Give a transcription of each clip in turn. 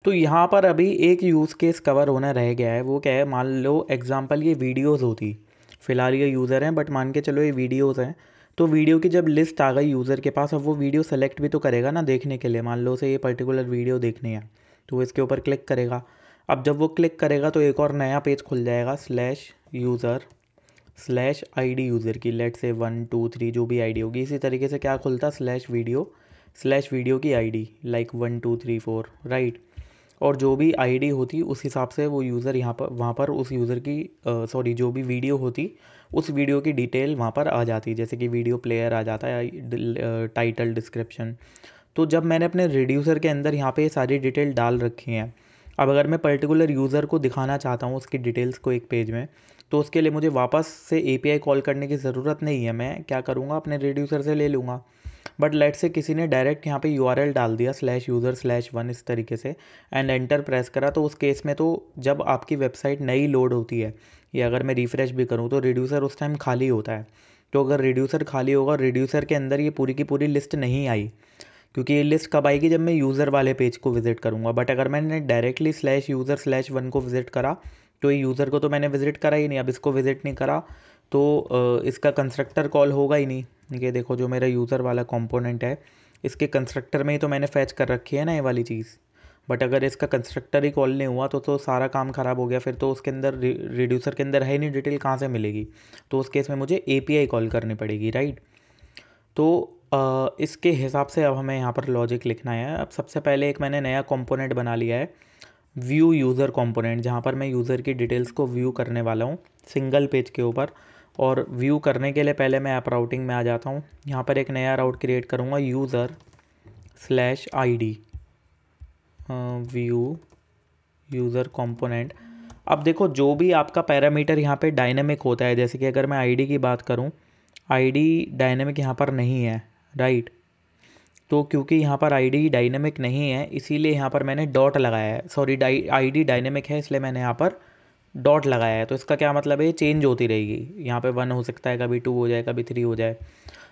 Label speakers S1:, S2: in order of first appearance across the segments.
S1: तो यहाँ पर अभी एक यूज़ केस कवर होना रह गया है। वो क्या है, मान लो एग्जांपल ये वीडियोस होती, फ़िलहाल ये यूज़र हैं बट मान के चलो ये वीडियोस हैं। तो वीडियो की जब लिस्ट आ गई यूज़र के पास, अब वो वीडियो सेलेक्ट भी तो करेगा ना देखने के लिए। मान लो उसे ये पर्टिकुलर वीडियो देखनी है तो वो इसके ऊपर क्लिक करेगा। अब जब वो क्लिक करेगा तो एक और नया पेज खुल जाएगा, /user/ID यूज़र की, लेट से 1 2 3 जो भी आईडी होगी। इसी तरीके से क्या खुलता, /video की आईडी लाइक 1 2 3 4, राइट। और जो भी आईडी होती उस हिसाब से वो यूज़र यहाँ पर वहाँ पर उस यूज़र की सॉरी जो भी वीडियो होती उस वीडियो की डिटेल वहाँ पर आ जाती, जैसे कि वीडियो प्लेयर आ जाता है या टाइटल, डिस्क्रिप्शन। तो जब मैंने अपने रिड्यूसर के अंदर यहाँ पे ये सारी डिटेल डाल रखी हैं, अब अगर मैं पर्टिकुलर यूज़र को दिखाना चाहता हूँ उसकी डिटेल्स को एक पेज में, तो उसके लिए मुझे वापस से एपीआई कॉल करने की ज़रूरत नहीं है। मैं क्या करूँगा, अपने रिड्यूसर से ले लूँगा। बट लेट से किसी ने डायरेक्ट यहाँ पे यूआरएल डाल दिया /user/1 इस तरीके से, एंड एंटर प्रेस करा, तो उस केस में तो जब आपकी वेबसाइट नई लोड होती है या अगर मैं रिफ़्रेश भी करूँ तो रिड्यूसर उस टाइम खाली होता है। तो अगर रिड्यूसर खाली होगा, रिड्यूसर के अंदर ये पूरी की पूरी लिस्ट नहीं आई, क्योंकि ये लिस्ट कब आएगी, जब मैं यूज़र वाले पेज को विज़िट करूँगा। बट अगर मैंने डायरेक्टली /user/1 को विज़िट करा तो ये यूज़र को तो मैंने विज़िट करा ही नहीं। अब इसको विज़िट नहीं करा तो इसका कंस्ट्रक्टर कॉल होगा ही नहीं। ये देखो जो मेरा यूज़र वाला कंपोनेंट है, इसके कंस्ट्रक्टर में ही तो मैंने फैच कर रखी है ना ये वाली चीज़। बट अगर इसका कंस्ट्रक्टर ही कॉल नहीं हुआ तो सारा काम ख़राब हो गया। फिर तो उसके अंदर रिड्यूसर के अंदर है नहीं, डिटेल कहाँ से मिलेगी। तो उस केस में मुझे एपीआई कॉल करनी पड़ेगी, राइट। तो इसके हिसाब से अब हमें यहाँ पर लॉजिक लिखना है। अब सबसे पहले एक मैंने नया कंपोनेंट बना लिया है, व्यू यूज़र कंपोनेंट, जहाँ पर मैं यूज़र की डिटेल्स को व्यू करने वाला हूँ सिंगल पेज के ऊपर। और व्यू करने के लिए पहले मैं ऐप राउटिंग में आ जाता हूँ। यहाँ पर एक नया राउट क्रिएट करूँगा, user/ID व्यू यूज़र कंपोनेंट। अब देखो जो भी आपका पैरामीटर यहाँ पे डायनेमिक होता है, जैसे कि अगर मैं आईडी की बात करूँ, आईडी डायनेमिक यहाँ पर नहीं है, राइट। तो क्योंकि यहाँ पर आईडी डायनेमिक नहीं है इसीलिए यहाँ पर मैंने डॉट लगाया है। सॉरी, आईडी डायनेमिक है इसलिए मैंने यहाँ पर डॉट लगाया है। तो इसका क्या मतलब है, ये चेंज होती रहेगी। यहाँ पे 1 हो सकता है, कभी 2 हो जाए, कभी 3 हो जाए।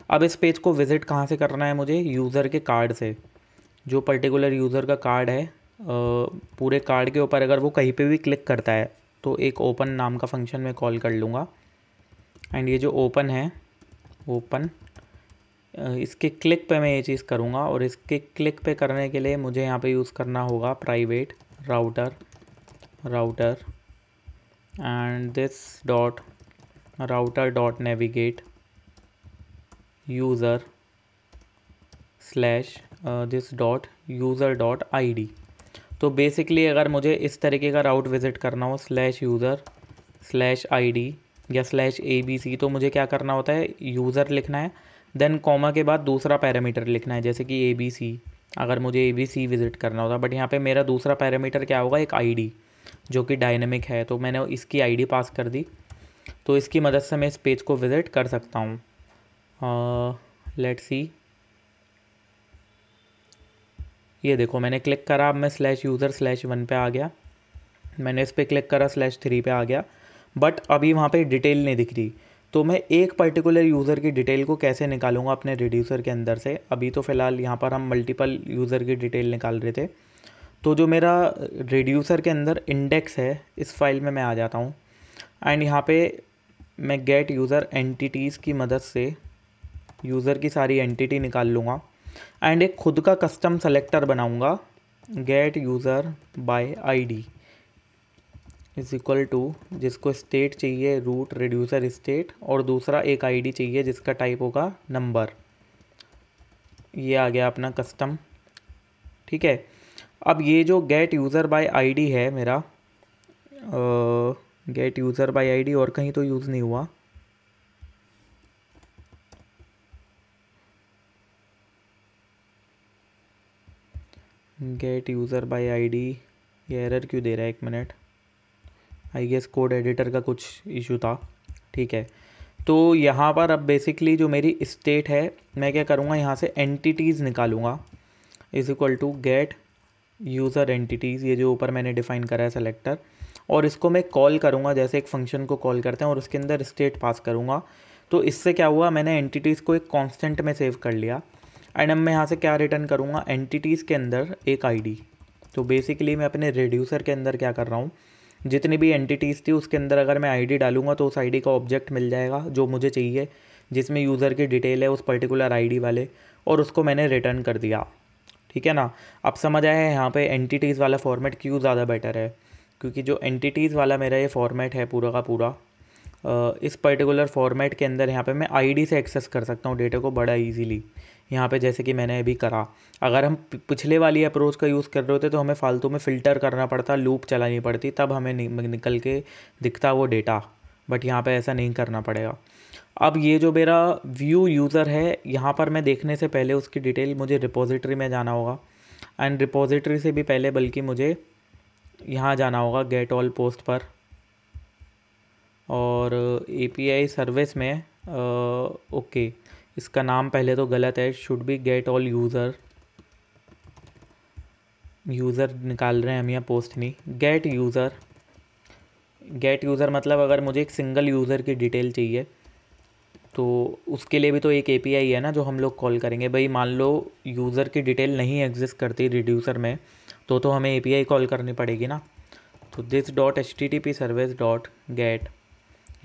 S1: अब इस पेज को विज़िट कहाँ से करना है मुझे, यूज़र के कार्ड से। जो पर्टिकुलर यूज़र का कार्ड है, पूरे कार्ड के ऊपर अगर वो कहीं पे भी क्लिक करता है तो एक ओपन नाम का फंक्शन मैं कॉल कर लूँगा। एंड ये जो ओपन है, ओपन, इसके क्लिक पे मैं ये चीज़ करूँगा। और इसके क्लिक पे करने के लिए मुझे यहाँ पे यूज़ करना होगा private router and this dot router dot navigate user slash this dot user dot ID। तो बेसिकली अगर मुझे इस तरीके का राउट विज़िट करना हो /user/ID या /ABC, तो मुझे क्या करना होता है, यूज़र लिखना है, देन कॉमा के बाद दूसरा पैरामीटर लिखना है, जैसे कि ABC। अगर मुझे ABC विज़िट करना होता, बट यहाँ पे मेरा दूसरा पैरामीटर क्या होगा, एक ID जो कि डायनेमिक है। तो मैंने इसकी ID पास कर दी, तो इसकी मदद से मैं इस पेज को विज़िट कर सकता हूँ। लेट्स सी, ये देखो मैंने क्लिक करा, अब मैं /user/1 पे आ गया। मैंने इस पर क्लिक करा, /3 पे आ गया। बट अभी वहाँ पे डिटेल नहीं दिख रही। तो मैं एक पर्टिकुलर यूज़र की डिटेल को कैसे निकालूंगा अपने रिड्यूसर के अंदर से। अभी तो फ़िलहाल यहाँ पर हम मल्टीपल यूज़र की डिटेल निकाल रहे थे। तो जो मेरा रिड्यूसर के अंदर इंडेक्स है, इस फाइल में मैं आ जाता हूँ। एंड यहाँ पे मैं गेट यूज़र एंटिटीज़ की मदद से यूज़र की सारी एंटिटी निकाल लूँगा। एंड एक खुद का कस्टम सेलेक्टर बनाऊँगा, get user by ID is equal to, जिसको स्टेट चाहिए रूट रिड्यूसर स्टेट, और दूसरा एक ID चाहिए जिसका टाइप होगा नंबर। ये आ गया अपना कस्टम, ठीक है। अब ये जो गेट यूज़र बाय ID है मेरा, गेट यूज़र बाय ID और कहीं तो यूज़ नहीं हुआ। गेट यूज़र बाय ID, ये एरर क्यों दे रहा है, 1 minute. I guess code editor का कुछ इशू था, ठीक है। तो यहाँ पर अब बेसिकली जो मेरी स्टेट है, मैं क्या करूँगा, यहाँ से एंटिटीज़ निकालूंगा, is equal to get user entities, ये जो ऊपर मैंने डिफ़ाइन करा है सेलेक्टर। और इसको मैं कॉल करूँगा जैसे एक फंक्शन को कॉल करते हैं, और उसके अंदर स्टेट पास करूँगा। तो इससे क्या हुआ, मैंने एंटिटीज़ को एक कांस्टेंट में सेव कर लिया। एंड अब मैं यहाँ से क्या रिटर्न करूँगा, एंटिटीज़ के अंदर एक ID, तो बेसिकली मैं अपने रिड्यूसर के अंदर क्या कर रहा हूँ, जितनी भी एंटिटीज़ थी उसके अंदर अगर मैं आईडी डालूंगा तो उस आईडी का ऑब्जेक्ट मिल जाएगा जो मुझे चाहिए, जिसमें यूज़र की डिटेल है उस पर्टिकुलर आईडी वाले, और उसको मैंने रिटर्न कर दिया। ठीक है ना। अब समझ आया है यहाँ पे एंटिटीज़ वाला फॉर्मेट क्यों ज़्यादा बेटर है, क्योंकि जो एंटिटीज़ वाला मेरा ये फॉर्मेट है पूरा का पूरा, इस पर्टिकुलर फॉर्मेट के अंदर यहाँ पे मैं आईडी से एक्सेस कर सकता हूँ डेटा को बड़ा इजीली। यहाँ पे जैसे कि मैंने अभी करा, अगर हम पिछले वाली अप्रोच का यूज़ कर रहे होते तो हमें फालतू में फ़िल्टर करना पड़ता, लूप चलानी पड़ती, तब हमें निकल के दिखता वो डेटा, बट यहाँ पे ऐसा नहीं करना पड़ेगा। अब ये जो मेरा व्यू यूज़र है, यहाँ पर मैं देखने से पहले उसकी डिटेल मुझे रिपोजिटरी में जाना होगा, एंड रिपोजिटरी से भी पहले बल्कि मुझे यहाँ जाना होगा गेट ऑल पोस्ट पर, और API सर्विस में ओके, इसका नाम पहले तो गलत है, should be get all user निकाल रहे हैं हम यहाँ, पोस्ट नहीं, गेट यूज़र मतलब अगर मुझे एक सिंगल यूज़र की डिटेल चाहिए तो उसके लिए भी तो एक API है ना जो हम लोग कॉल करेंगे। भाई मान लो यूज़र की डिटेल नहीं एग्जिस्ट करती रिड्यूसर में, तो हमें API कॉल करनी पड़ेगी ना। तो this.http सर्विस डॉट गेट,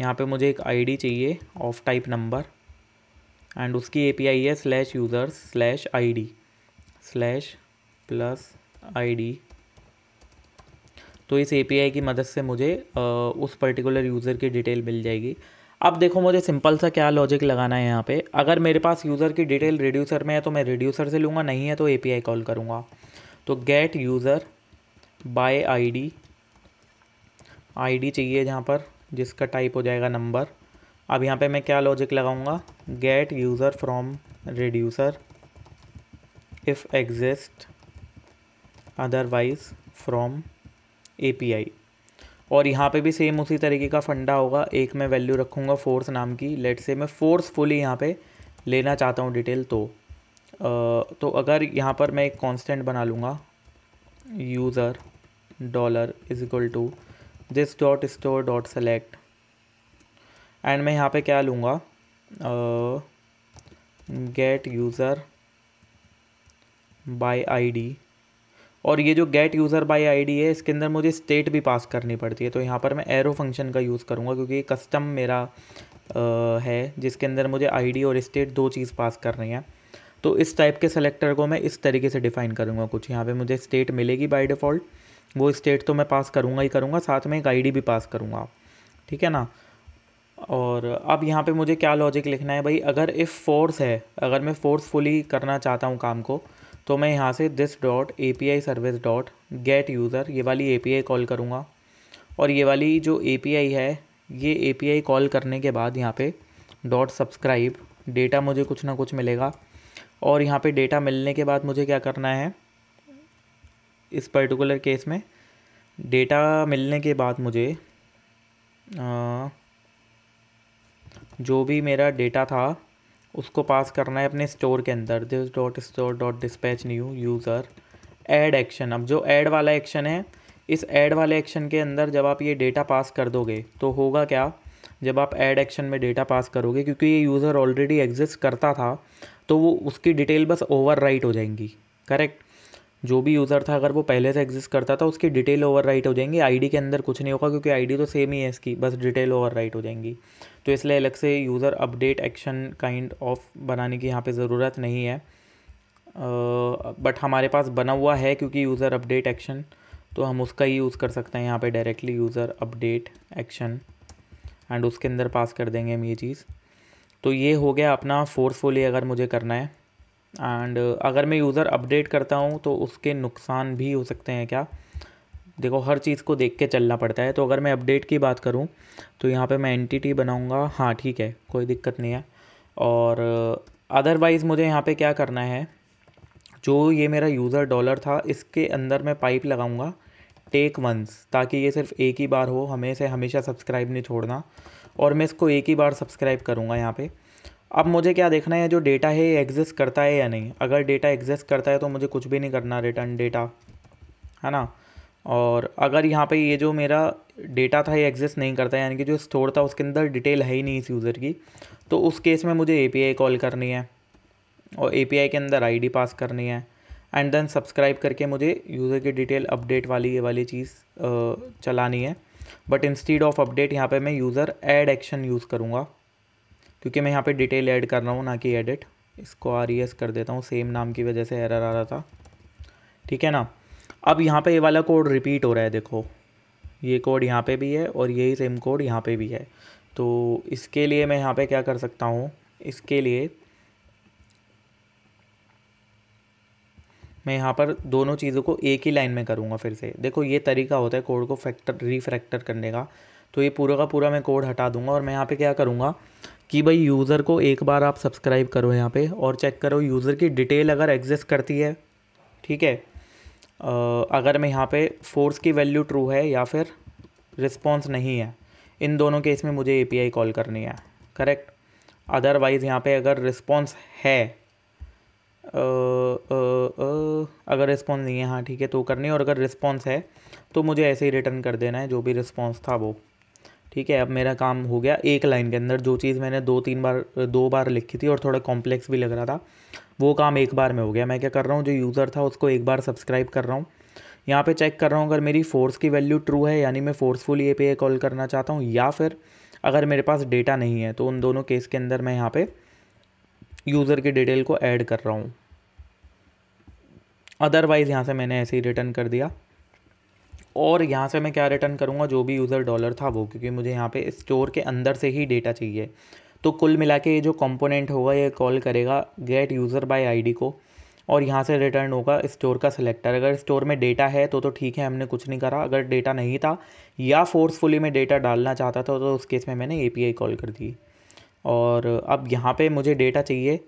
S1: यहाँ पे मुझे एक आईडी चाहिए ऑफ टाइप नंबर, एंड उसकी API है /users/id/+id। तो इस API की मदद से मुझे उस पर्टिकुलर यूज़र की डिटेल मिल जाएगी। अब देखो मुझे सिंपल सा क्या लॉजिक लगाना है यहाँ पे, अगर मेरे पास यूज़र की डिटेल रिड्यूसर में है तो मैं रिड्यूसर से लूँगा, नहीं है तो API कॉल करूँगा। तो गेट यूज़र बाय आईडी चाहिए जहाँ पर, जिसका टाइप हो जाएगा नंबर। अब यहाँ पे मैं क्या लॉजिक लगाऊंगा, gate user from reducer if exist, otherwise from API। और यहाँ पे भी सेम उसी तरीके का फंडा होगा, एक मैं वैल्यू रखूँगा फोर्स नाम की, लेट से मैं फोर्सफुली यहाँ पे लेना चाहता हूँ डिटेल, तो अगर यहाँ पर मैं एक कांस्टेंट बना लूँगा यूज़र $= this.store.select, एंड मैं यहाँ पे क्या लूँगा, गेट यूज़र बाय आईडी, और ये जो गेट यूज़र बाय आईडी है इसके अंदर मुझे स्टेट भी पास करनी पड़ती है। तो यहाँ पर मैं एरो फंक्शन का यूज़ करूँगा, क्योंकि ये कस्टम मेरा है जिसके अंदर मुझे आईडी और स्टेट दो चीज़ पास करनी है। तो इस टाइप के सेलेक्टर को मैं इस तरीके से डिफ़ाइन करूँगा कुछ, यहाँ पे मुझे स्टेट मिलेगी बाय डिफ़ॉल्ट, वो स्टेट तो मैं पास करूँगा ही करूँगा, साथ में एक आईडी भी पास करूँगा। ठीक है ना। और अब यहाँ पे मुझे क्या लॉजिक लिखना है भाई, अगर इफ़ फोर्स है, अगर मैं फोर्सफुली करना चाहता हूँ काम को, तो मैं यहाँ से this.API service dot get user, ये वाली API कॉल करूँगा, और ये वाली जो API है ये API कॉल करने के बाद यहाँ पे .subscribe डेटा मुझे कुछ ना कुछ मिलेगा, और यहाँ पे डेटा मिलने के बाद मुझे क्या करना है, इस पर्टिकुलर केस में डेटा मिलने के बाद मुझे जो भी मेरा डेटा था उसको पास करना है अपने स्टोर के अंदर, this.store.dispatch new user add action. अब जो ऐड वाला एक्शन है, इस ऐड वाले एक्शन के अंदर जब आप ये डेटा पास कर दोगे तो होगा क्या, जब आप ऐड एक्शन में डेटा पास करोगे, क्योंकि ये यूज़र ऑलरेडी एग्जिस्ट करता था तो वो उसकी डिटेल बस ओवरराइट हो जाएंगी। करेक्ट, जो भी यूज़र था अगर वो पहले से एग्जिस्ट करता था उसकी डिटेल ओवरराइट हो जाएंगी, आईडी के अंदर कुछ नहीं होगा क्योंकि आईडी तो सेम ही है इसकी, बस डिटेल ओवरराइट हो जाएंगी। तो इसलिए अलग से user update action kind of बनाने की यहाँ पे ज़रूरत नहीं है, बट हमारे पास बना हुआ है क्योंकि यूज़र अपडेट एक्शन, तो हम उसका ही यूज़ कर सकते हैं यहाँ पे directly user update action, and उसके अंदर पास कर देंगे हम ये चीज़। तो ये हो गया अपना फोर्सफुली अगर मुझे करना है। एंड अगर मैं यूज़र अपडेट करता हूँ तो उसके नुकसान भी हो सकते हैं क्या, देखो हर चीज़ को देख के चलना पड़ता है। तो अगर मैं अपडेट की बात करूँ तो यहाँ पे मैं एंटिटी बनाऊँगा, हाँ ठीक है कोई दिक्कत नहीं है। और अदरवाइज़ मुझे यहाँ पे क्या करना है, जो ये मेरा यूज़र डॉलर था इसके अंदर मैं पाइप लगाऊँगा टेक वंस, ताकि ये सिर्फ एक ही बार हो, हमें से हमेशा सब्सक्राइब नहीं छोड़ना, और मैं इसको एक ही बार सब्सक्राइब करूँगा यहाँ पे। अब मुझे क्या देखना है, जो डेटा है ये एग्जिस्ट करता है या नहीं। अगर डेटा एग्जिस्ट करता है तो मुझे कुछ भी नहीं करना, रिटर्न डेटा, है ना। और अगर यहाँ पे ये जो मेरा डेटा था ये एग्जिस्ट नहीं करता है, यानी कि जो स्टोर था उसके अंदर डिटेल है ही नहीं इस यूज़र की, तो उस केस में मुझे API कॉल करनी है, और API के अंदर आईडी पास करनी है, एंड देन सब्सक्राइब करके मुझे यूज़र की डिटेल अपडेट वाली ये वाली चीज़ चलानी है। बट इंस्टीड ऑफ अपडेट यहाँ पे मैं यूज़र ऐड एक्शन यूज़ करूँगा, क्योंकि मैं यहाँ पे डिटेल ऐड कर रहा हूँ ना कि एडिट। इसको RES कर देता हूँ, सेम नाम की वजह से एरर आ रहा था, ठीक है ना। अब यहाँ पे ये वाला कोड रिपीट हो रहा है, देखो ये कोड यहाँ पे भी है और यही सेम कोड यहाँ पे भी है। तो इसके लिए मैं यहाँ पे क्या कर सकता हूँ, इसके लिए मैं यहाँ पर दोनों चीज़ों को एक ही लाइन में करूँगा फिर से। देखो ये तरीका होता है कोड को रिफैक्टर करने का। तो ये पूरा का पूरा मैं कोड हटा दूँगा और मैं यहाँ पे क्या करूँगा कि भाई यूज़र को एक बार आप सब्सक्राइब करो यहाँ पे और चेक करो यूज़र की डिटेल अगर एग्जिस्ट करती है, ठीक है। अगर मैं यहाँ पे फोर्स की वैल्यू ट्रू है या फिर रिस्पॉन्स नहीं है, इन दोनों केस में मुझे API कॉल करनी है, करेक्ट। अदरवाइज़ यहाँ पे अगर रिस्पॉन्स है, अगर रिस्पॉन्स नहीं है, हाँ ठीक है, तो करनी है। और अगर रिस्पॉन्स है तो मुझे ऐसे ही रिटर्न कर देना है जो भी रिस्पॉन्स था वो, ठीक है। अब मेरा काम हो गया एक लाइन के अंदर। जो चीज़ मैंने दो बार लिखी थी और थोड़ा कॉम्प्लेक्स भी लग रहा था, वो काम एक बार में हो गया। मैं क्या कर रहा हूँ, जो यूज़र था उसको एक बार सब्सक्राइब कर रहा हूँ। यहाँ पे चेक कर रहा हूँ अगर मेरी फोर्स की वैल्यू ट्रू है, यानी मैं फोर्सफुली API कॉल करना चाहता हूँ, या फिर अगर मेरे पास डेटा नहीं है, तो उन दोनों केस के अंदर मैं यहाँ पे यूज़र की डिटेल को ऐड कर रहा हूँ। अदरवाइज़ यहाँ से मैंने ऐसे ही रिटर्न कर दिया। और यहाँ से मैं क्या रिटर्न करूँगा, जो भी यूज़र डॉलर था वो, क्योंकि मुझे यहाँ पे स्टोर के अंदर से ही डेटा चाहिए। तो कुल मिला के ये जो कंपोनेंट होगा ये कॉल करेगा गेट यूज़र बाय ID को, और यहाँ से रिटर्न होगा स्टोर का सिलेक्टर। अगर स्टोर में डेटा है तो ठीक है, हमने कुछ नहीं करा। अगर डेटा नहीं था या फोर्सफुली मैं डेटा डालना चाहता था तो उस केस में मैंने API कॉल कर दी। और अब यहाँ पे मुझे डेटा चाहिए,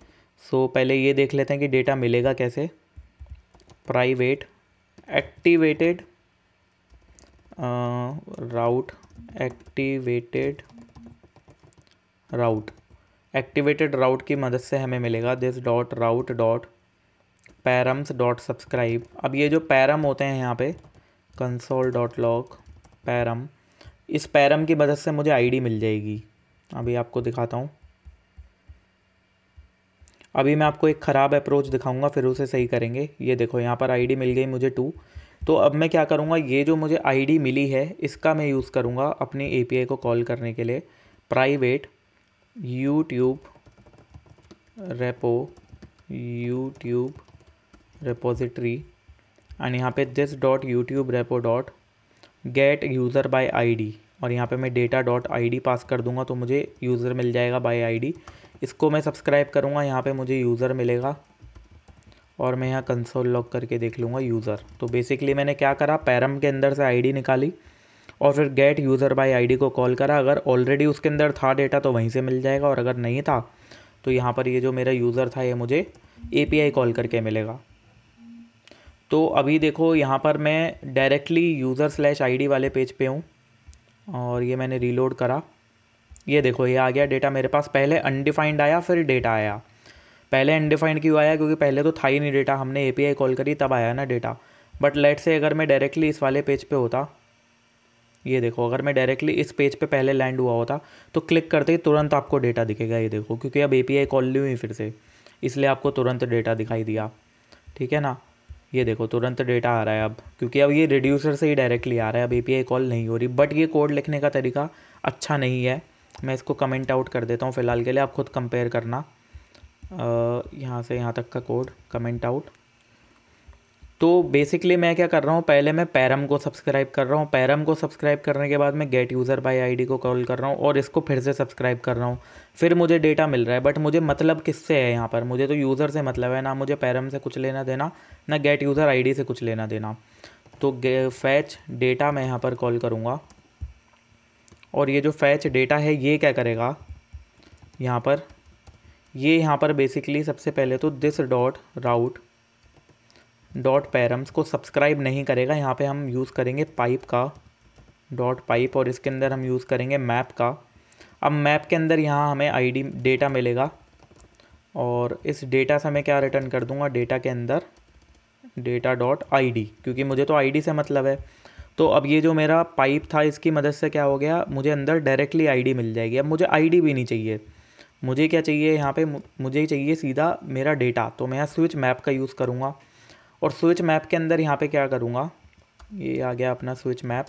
S1: सो पहले ये देख लेते हैं कि डेटा मिलेगा कैसे। प्राइवेट एक्टिवेटेड राउट एक्टिवेटेड राउट की मदद से हमें मिलेगा this dot route dot params dot subscribe. अब ये जो पैरम होते हैं यहाँ पे कंसोल डॉट लॉग पैरम, इस पैरम की मदद से मुझे ID मिल जाएगी। अभी आपको दिखाता हूँ। अभी मैं आपको एक ख़राब अप्रोच दिखाऊंगा, फिर उसे सही करेंगे। ये देखो यहाँ पर ID मिल गई मुझे 2। तो अब मैं क्या करूँगा, ये जो मुझे ID मिली है इसका मैं यूज़ करूँगा अपनी API को कॉल करने के लिए। प्राइवेट यूट्यूब रेपोजिटरी एंड यहाँ पे this dot YouTube repo dot get user by ID, और यहाँ पे मैं डेटा डॉट ID पास कर दूँगा तो मुझे यूज़र मिल जाएगा बाय ID। इसको मैं सब्सक्राइब करूँगा, यहाँ पे मुझे यूज़र मिलेगा और मैं यहाँ कंसोल लॉग करके देख लूँगा यूज़र। तो बेसिकली मैंने क्या करा, पैरम के अंदर से ID निकाली और फिर गेट यूज़र बाय ID को कॉल करा। अगर ऑलरेडी उसके अंदर था डेटा तो वहीं से मिल जाएगा, और अगर नहीं था तो यहाँ पर ये जो मेरा यूज़र था ये मुझे API कॉल करके मिलेगा। तो अभी देखो यहाँ पर मैं डायरेक्टली यूज़र/ID वाले पेज पे हूँ और ये मैंने रीलोड करा। ये देखो ये आ गया डेटा मेरे पास। पहले अनडिफाइंड आया फिर डेटा आया। पहले अनडिफाइंड क्यों आया, क्योंकि पहले तो था ही नहीं डेटा, हमने API कॉल करी तब आया ना डेटा। बट लेट से अगर मैं डायरेक्टली इस वाले पेज पे होता, ये देखो अगर मैं डायरेक्टली इस पेज पे पहले लैंड हुआ होता तो क्लिक करते ही तुरंत आपको डेटा दिखेगा। ये देखो क्योंकि अब API कॉल ली हुई फिर से, इसलिए आपको तुरंत डेटा दिखाई दिया, ठीक है ना। ये देखो तुरंत डेटा आ रहा है अब, क्योंकि अब ये रिड्यूसर से ही डायरेक्टली आ रहा है, अब API कॉल नहीं हो रही। बट ये कोड लिखने का तरीका अच्छा नहीं है, मैं इसको कमेंट आउट कर देता हूँ फ़िलहाल के लिए, आप खुद कंपेयर करना। यहाँ से यहाँ तक का कोड कमेंट आउट। तो बेसिकली मैं क्या कर रहा हूँ, पहले मैं पैरम को सब्सक्राइब कर रहा हूँ। पैरम को सब्सक्राइब करने के बाद मैं गेट यूज़र बाय ID को कॉल कर रहा हूँ और इसको फिर से सब्सक्राइब कर रहा हूँ। फिर मुझे डेटा मिल रहा है, बट मुझे मतलब किससे है यहाँ पर, मुझे तो यूज़र से मतलब है, ना मुझे पैरम से कुछ लेना देना, ना गेट यूज़र ID से कुछ लेना देना। तो फैच डेटा मैं यहाँ पर कॉल करूँगा, और ये जो फैच डेटा है ये क्या करेगा यहाँ पर, ये यहाँ पर बेसिकली सबसे पहले तो this dot route dot params को सब्सक्राइब नहीं करेगा। यहाँ पे हम यूज़ करेंगे पाइप का डॉट पाइप, और इसके अंदर हम यूज़ करेंगे मैप का। अब मैप के अंदर यहाँ हमें ID डेटा मिलेगा, और इस डेटा से मैं क्या रिटर्न कर दूँगा, डेटा के अंदर डेटा डॉट ID, क्योंकि मुझे तो ID से मतलब है। तो अब ये जो मेरा पाइप था इसकी मदद से क्या हो गया, मुझे अंदर डायरेक्टली ID मिल जाएगी। अब मुझे ID भी नहीं चाहिए, मुझे क्या चाहिए यहाँ पे, मुझे चाहिए सीधा मेरा डेटा। तो मैं यहाँ स्विच मैप का यूज़ करूँगा, और स्विच मैप के अंदर यहाँ पे क्या करूँगा, ये आ गया अपना स्विच मैप।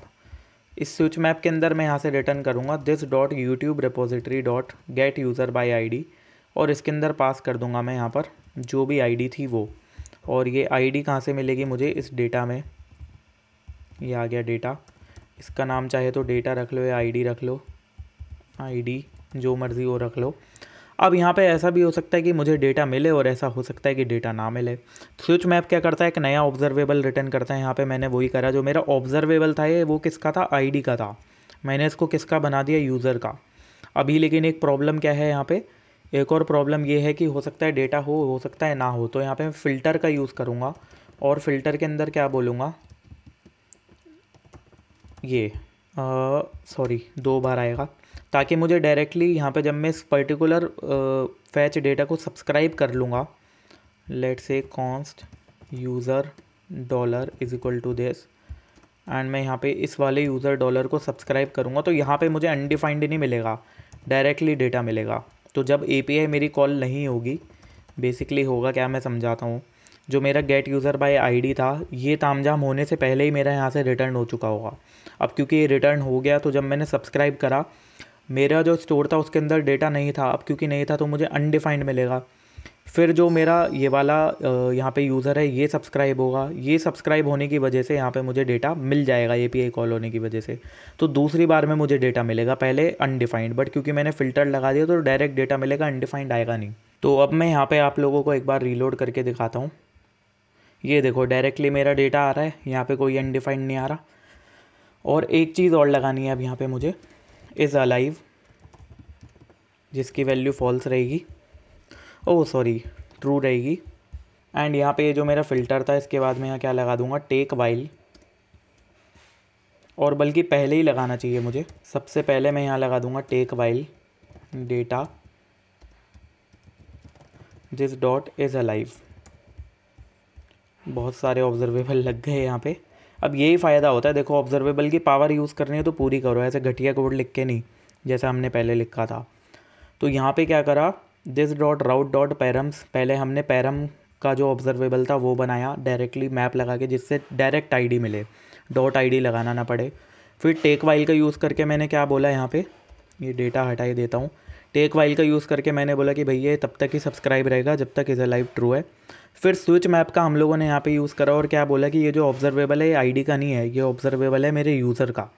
S1: इस स्विच मैप के अंदर मैं यहाँ से रिटर्न करूँगा this dot YouTube repository dot get user bye ID, और इसके अंदर पास कर दूँगा मैं यहाँ पर जो भी आईडी थी वो। और ये आईडी कहाँ से मिलेगी मुझे, इस डेटा में, ये आ गया डेटा। इसका नाम चाहे तो डेटा रख लो या आईडी रख लो, आईडी जो मर्ज़ी वो रख लो। अब यहाँ पे ऐसा भी हो सकता है कि मुझे डेटा मिले और ऐसा हो सकता है कि डेटा ना मिले। स्विच मैप क्या करता है, एक नया ऑब्जर्वेबल रिटर्न करता है। यहाँ पे मैंने वही करा, जो मेरा ऑब्जर्वेबल था ये वो किसका था, आईडी का था। मैंने इसको किसका बना दिया, यूज़र का। अभी लेकिन एक प्रॉब्लम क्या है यहाँ पे, एक और प्रॉब्लम ये है कि हो सकता है डेटा हो सकता है ना हो। तो यहाँ पे मैं फ़िल्टर का यूज़ करूँगा और फ़िल्टर के अंदर क्या बोलूँगा, ये सॉरी 2 बार आएगा, ताकि मुझे डायरेक्टली यहाँ पे जब मैं इस पर्टिकुलर फैच डेटा को सब्सक्राइब कर लूँगा, let's say const user dollar is equal to this, and मैं यहाँ पे इस वाले यूज़र डॉलर को सब्सक्राइब करूँगा, तो यहाँ पे मुझे अनडिफाइंड नहीं मिलेगा, डायरेक्टली डेटा मिलेगा। तो जब एपीआई मेरी कॉल नहीं होगी, बेसिकली होगा क्या, मैं समझाता हूँ। जो मेरा गेट यूज़र बाय आईडी था, ये तामझाम होने से पहले ही मेरा यहाँ से रिटर्न हो चुका होगा। अब क्योंकि ये रिटर्न हो गया, तो जब मैंने सब्सक्राइब करा, मेरा जो स्टोर था उसके अंदर डेटा नहीं था। अब क्योंकि नहीं था तो मुझे अनडिफाइंड मिलेगा। फिर जो मेरा ये वाला यहाँ पे यूज़र है, ये सब्सक्राइब होगा, ये सब्सक्राइब होने की वजह से यहाँ पे मुझे डेटा मिल जाएगा एपीआई कॉल होने की वजह से। तो दूसरी बार में मुझे डेटा मिलेगा, पहले अनडिफाइंड, बट क्योंकि मैंने फ़िल्टर लगा दिया तो डायरेक्ट डेटा मिलेगा, अनडिफाइंड आएगा नहीं। तो अब मैं यहाँ पे आप लोगों को एक बार रीलोड करके दिखाता हूँ। ये देखो डायरेक्टली मेरा डेटा आ रहा है, यहाँ पे कोई अनडिफाइंड नहीं आ रहा। और एक चीज़ और लगानी है अब यहाँ पे मुझे, इज़ अलाइव, जिसकी वैल्यू फॉल्स रहेगी, ओह सॉरी ट्रू रहेगी। एंड यहाँ पे जो मेरा फ़िल्टर था, इसके बाद मैं यहाँ क्या लगा दूँगा, टेक वाइल, और बल्कि पहले ही लगाना चाहिए मुझे। सबसे पहले मैं यहाँ लगा दूँगा take while data this dot is alive. बहुत सारे ऑब्जर्वेबल लग गए यहाँ पे। अब यही फ़ायदा होता है, देखो ऑब्जर्वेबल की पावर यूज़ करनी है तो पूरी करो, ऐसे घटिया कोड लिख के नहीं, जैसा हमने पहले लिखा था। तो यहाँ पे क्या करा, this dot route dot params, पहले हमने पैरम का जो ऑब्जर्वेबल था वो बनाया डायरेक्टली मैप लगा के, जिससे डायरेक्ट आईडी मिले, डॉट आईडी लगाना ना पड़े। फिर टेक वाइल का यूज़ करके मैंने क्या बोला, यहाँ पे ये डेटा हटा ही देता हूँ। टेक वाइल का यूज़ करके मैंने बोला कि भैया तब तक ही सब्सक्राइब रहेगा जब तक इज़ अलाइव ट्रू है। फिर स्विच मैप का हम लोगों ने यहाँ पे यूज़ करा और क्या बोला कि ये जो ऑब्जर्वेबल है ये आईडी का नहीं है, ये ऑब्जर्वेबल है मेरे यूज़र का।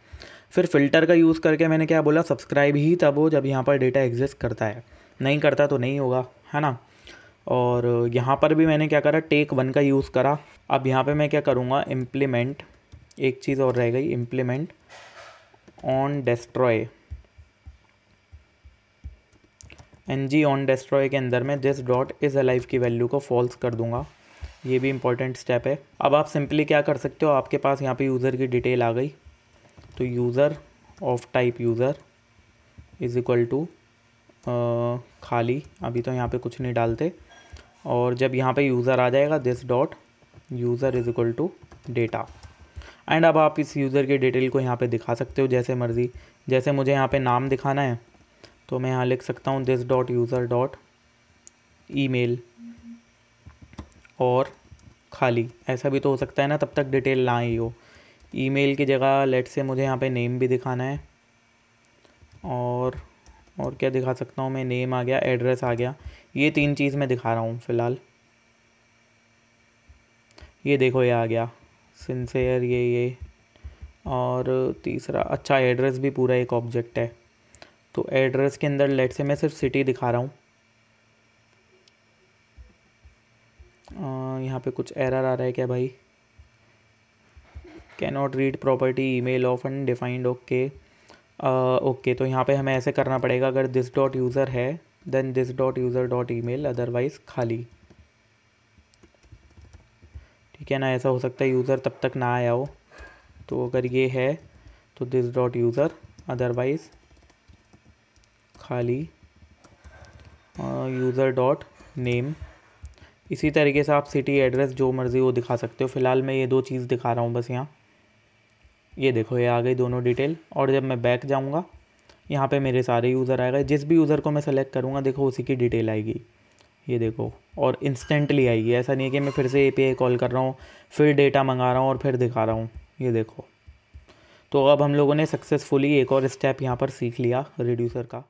S1: फिर फ़िल्टर का यूज़ करके मैंने क्या बोला, सब्सक्राइब ही तब हो जब यहाँ पर डेटा एग्जिस्ट करता है, नहीं करता तो नहीं होगा, है ना। और यहाँ पर भी मैंने क्या करा, टेक वन का यूज़ करा। अब यहाँ पे मैं क्या करूँगा, इम्प्लीमेंट, एक चीज़ और रह गई, implement on destroy, NG on destroy के अंदर में दिस डॉट इज़ अलाइव की वैल्यू को फॉल्स कर दूंगा। ये भी इंपॉर्टेंट स्टेप है। अब आप सिंपली क्या कर सकते हो, आपके पास यहाँ पे यूज़र की डिटेल आ गई, तो user of type user is equal to खाली, अभी तो यहाँ पे कुछ नहीं डालते, और जब यहाँ पे यूज़र आ जाएगा this dot user is equal to data. And अब आप इस यूज़र की डिटेल को यहाँ पे दिखा सकते हो जैसे मर्ज़ी। जैसे मुझे यहाँ पे नाम दिखाना है तो मैं यहाँ लिख सकता हूँ this dot user dot email और खाली, ऐसा भी तो हो सकता है ना, तब तक डिटेल ना ही हो। ईमेल की जगह लेट से मुझे यहाँ पे नेम भी दिखाना है, और क्या दिखा सकता हूँ मैं, नेम आ गया, एड्रेस आ गया, ये 3 चीज़ मैं दिखा रहा हूँ फ़िलहाल। ये देखो ये आ गया सिंसेयर, ये और तीसरा, अच्छा एड्रेस भी पूरा एक ऑब्जेक्ट है, तो एड्रेस के अंदर लेट से मैं सिर्फ सिटी दिखा रहा हूँ। यहाँ पे कुछ एरर आ रहा है क्या भाई, can not read property email of undefined, okay okay. तो यहाँ पे हमें ऐसे करना पड़ेगा, अगर दिस डॉट यूज़र है then this dot user dot email, otherwise खाली, ठीक है ना। ऐसा हो सकता है यूज़र तब तक ना आया हो, तो अगर ये है तो दिस डॉट यूज़र, अदरवाइज़ खाली, यूज़र डॉट नेम। इसी तरीके से आप सिटी, एड्रेस, जो मर्ज़ी वो दिखा सकते हो। फ़िलहाल मैं ये 2 चीज़ दिखा रहा हूँ बस यहाँ। ये देखो ये आ गई दोनों डिटेल, और जब मैं बैक जाऊँगा यहाँ पे मेरे सारे यूज़र आएगा, जिस भी यूज़र को मैं सेलेक्ट करूँगा देखो उसी की डिटेल आएगी। ये देखो, और इंस्टेंटली आएगी। ऐसा नहीं है कि मैं फिर से API कॉल कर रहा हूँ, फिर डेटा मंगा रहा हूँ और फिर दिखा रहा हूँ। ये देखो। तो अब हम लोगों ने सक्सेसफुली एक और स्टेप यहाँ पर सीख लिया रिड्यूसर का।